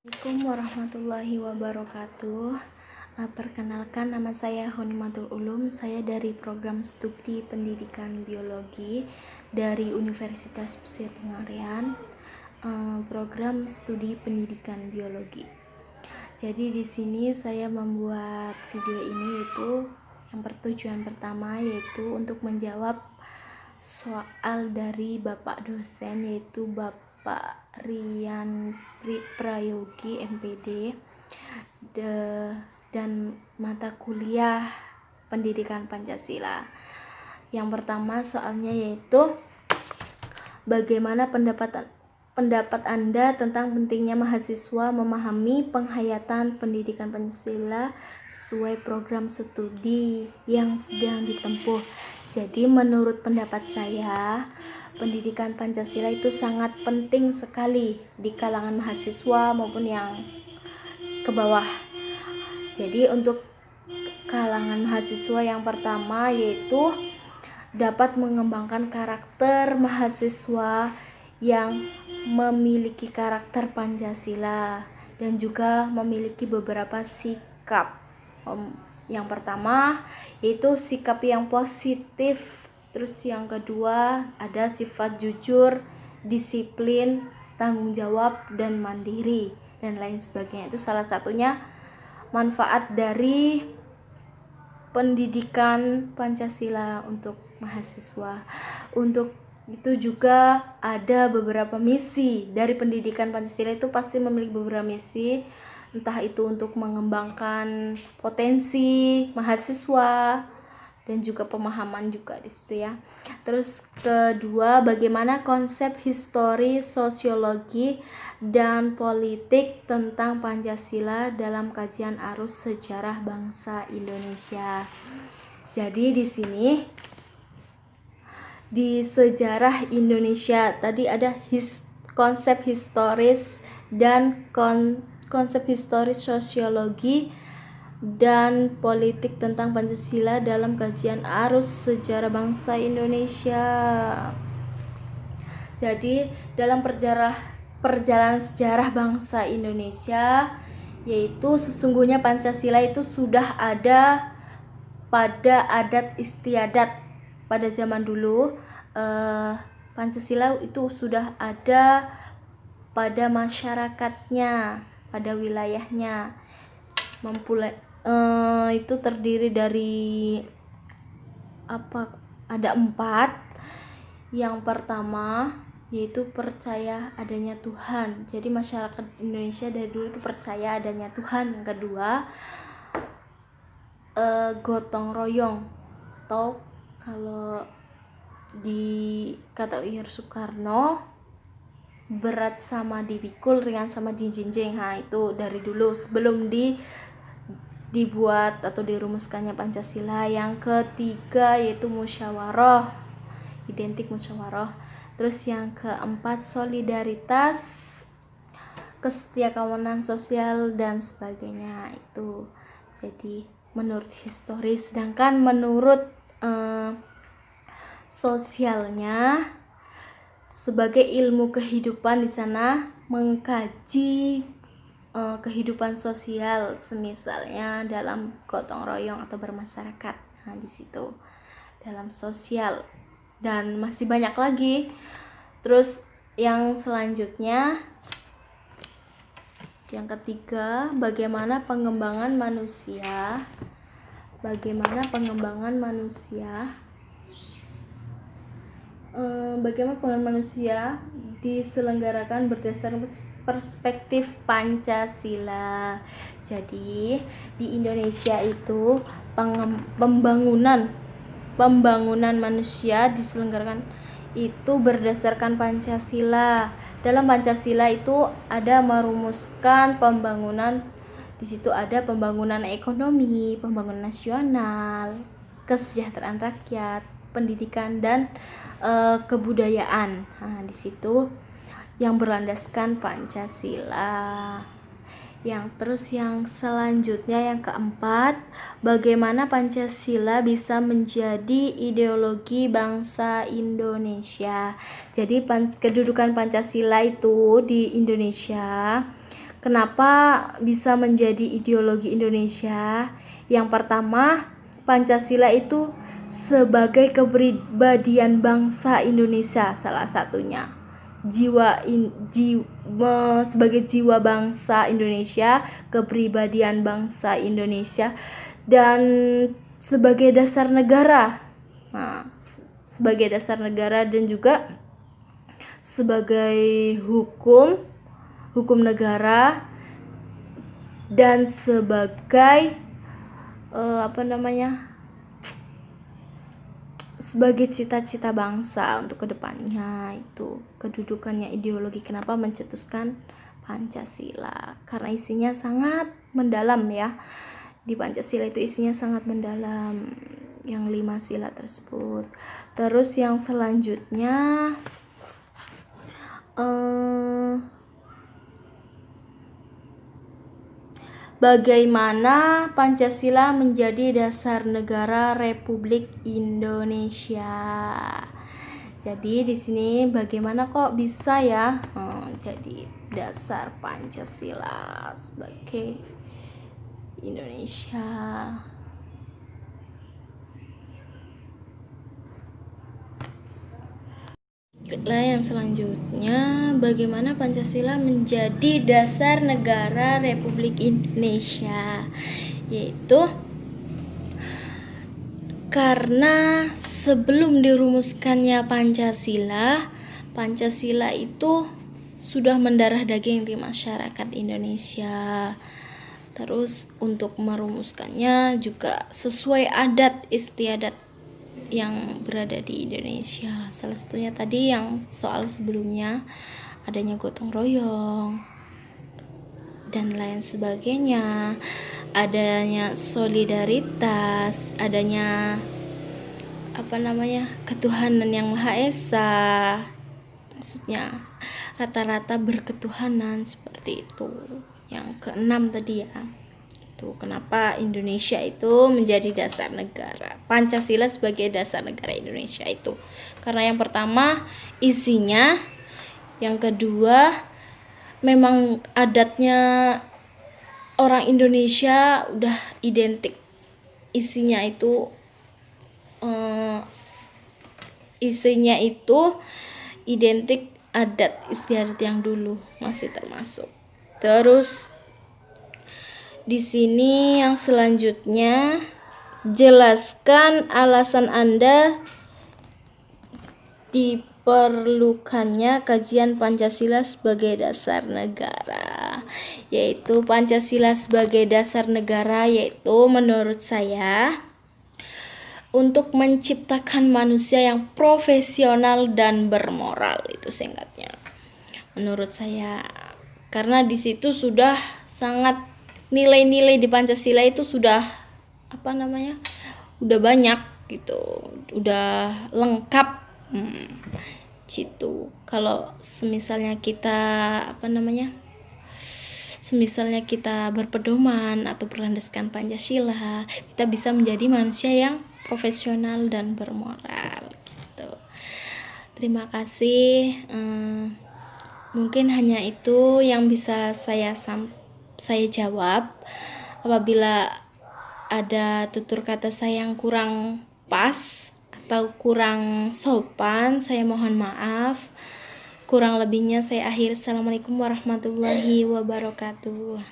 Assalamualaikum warahmatullahi wabarakatuh. Perkenalkan, nama saya Honimatul Ulum. Saya dari program studi pendidikan biologi dari Universitas Pesisir Pengarian, program studi pendidikan biologi. Jadi di sini saya membuat video ini yaitu yang tujuan pertama yaitu untuk menjawab soal dari Bapak dosen, yaitu Bapak Rian Prayogi MPD, dan mata kuliah pendidikan Pancasila. Yang pertama soalnya yaitu bagaimana pendapat Anda tentang pentingnya mahasiswa memahami penghayatan pendidikan Pancasila sesuai program studi yang sedang ditempuh. Jadi menurut pendapat saya, pendidikan Pancasila itu sangat penting sekali di kalangan mahasiswa maupun yang ke bawah. Jadi untuk kalangan mahasiswa yang pertama yaitu dapat mengembangkan karakter mahasiswa yang memiliki karakter Pancasila dan juga memiliki beberapa sikap. Yang pertama yaitu sikap yang positif, terus yang kedua ada sifat jujur, disiplin, tanggung jawab, dan mandiri, dan lain sebagainya. Itu salah satunya manfaat dari pendidikan Pancasila untuk mahasiswa. Untuk itu juga ada beberapa misi dari pendidikan Pancasila, itu pasti memiliki beberapa misi, entah itu untuk mengembangkan potensi mahasiswa dan juga pemahaman juga di situ ya. Terus kedua, bagaimana konsep histori, sosiologi, dan politik tentang Pancasila dalam kajian arus sejarah bangsa Indonesia. Jadi di sini di sejarah Indonesia tadi ada konsep historis dan konsep historis, sosiologi, dan politik tentang Pancasila dalam kajian arus sejarah bangsa Indonesia. Jadi dalam perjalanan sejarah bangsa Indonesia, yaitu sesungguhnya Pancasila itu sudah ada pada adat istiadat pada zaman dulu. Pancasila itu sudah ada pada masyarakatnya, pada wilayahnya. Itu terdiri dari ada 4. Yang pertama yaitu percaya adanya Tuhan. Jadi masyarakat Indonesia dari dulu itu percaya adanya Tuhan. Yang kedua, gotong royong, atau kalau di kata Uyar Soekarno, berat sama dipikul, ringan sama dijinjing. Nah, itu dari dulu sebelum dibuat atau dirumuskannya Pancasila. Yang ketiga yaitu musyawarah, identik musyawarah. Terus yang keempat solidaritas, kesetiakawanan sosial, dan sebagainya. Itu jadi menurut historis. Sedangkan menurut sosialnya, sebagai ilmu kehidupan di sana mengkaji kehidupan sosial, semisalnya dalam gotong royong atau bermasyarakat. Nah, di situ dalam sosial, dan masih banyak lagi. Terus yang selanjutnya, yang ketiga, bagaimana pengembangan manusia diselenggarakan berdasarkan perspektif Pancasila. Jadi di Indonesia itu pembangunan manusia diselenggarakan itu berdasarkan Pancasila. Dalam Pancasila itu ada merumuskan pembangunan. Di situ ada pembangunan ekonomi, pembangunan nasional, kesejahteraan rakyat, pendidikan, dan kebudayaan. Nah, di situ yang berlandaskan Pancasila. Yang selanjutnya, yang keempat, bagaimana Pancasila bisa menjadi ideologi bangsa Indonesia. Jadi kedudukan Pancasila itu di Indonesia Kenapa bisa menjadi ideologi Indonesia? Yang pertama, Pancasila itu sebagai kepribadian bangsa Indonesia, salah satunya. Sebagai jiwa bangsa Indonesia, kepribadian bangsa Indonesia, dan sebagai dasar negara. Nah, sebagai dasar negara dan juga sebagai hukum negara, dan sebagai sebagai cita-cita bangsa untuk kedepannya. Itu kedudukannya ideologi. Kenapa mencetuskan Pancasila? Karena isinya sangat mendalam ya. Di Pancasila itu isinya sangat mendalam, yang 5 sila tersebut. Terus yang selanjutnya, bagaimana Pancasila menjadi dasar negara Republik Indonesia. Jadi di sini bagaimana kok bisa ya jadi dasar Pancasila sebagai Indonesia. Yang selanjutnya, bagaimana Pancasila menjadi dasar negara Republik Indonesia, yaitu karena sebelum dirumuskannya Pancasila itu sudah mendarah daging di masyarakat Indonesia. Terus untuk merumuskannya juga sesuai adat istiadat yang berada di Indonesia. Salah satunya tadi yang soal sebelumnya, adanya gotong royong dan lain sebagainya, adanya solidaritas, adanya ketuhanan yang Maha Esa, maksudnya rata-rata berketuhanan, seperti itu. Yang keenam tadi ya, itu kenapa Indonesia itu menjadi dasar negara, Pancasila sebagai dasar negara Indonesia itu karena yang pertama isinya, yang kedua memang adatnya orang Indonesia udah identik, isinya itu identik adat istiadat yang dulu masih termasuk. Terus di sini yang selanjutnya, jelaskan alasan Anda diperlukannya kajian Pancasila sebagai dasar negara. Yaitu Pancasila sebagai dasar negara yaitu menurut saya untuk menciptakan manusia yang profesional dan bermoral, itu singkatnya. Menurut saya, karena di situ sudah sangat nilai-nilai di Pancasila itu sudah udah banyak gitu, udah lengkap gitu. Kalau semisalnya kita berpedoman atau berlandaskan Pancasila, kita bisa menjadi manusia yang profesional dan bermoral gitu. Terima kasih. Mungkin hanya itu yang bisa saya jawab. Apabila ada tutur kata saya yang kurang pas atau kurang sopan, saya mohon maaf. Kurang lebihnya saya akhiri. Assalamualaikum warahmatullahi wabarakatuh.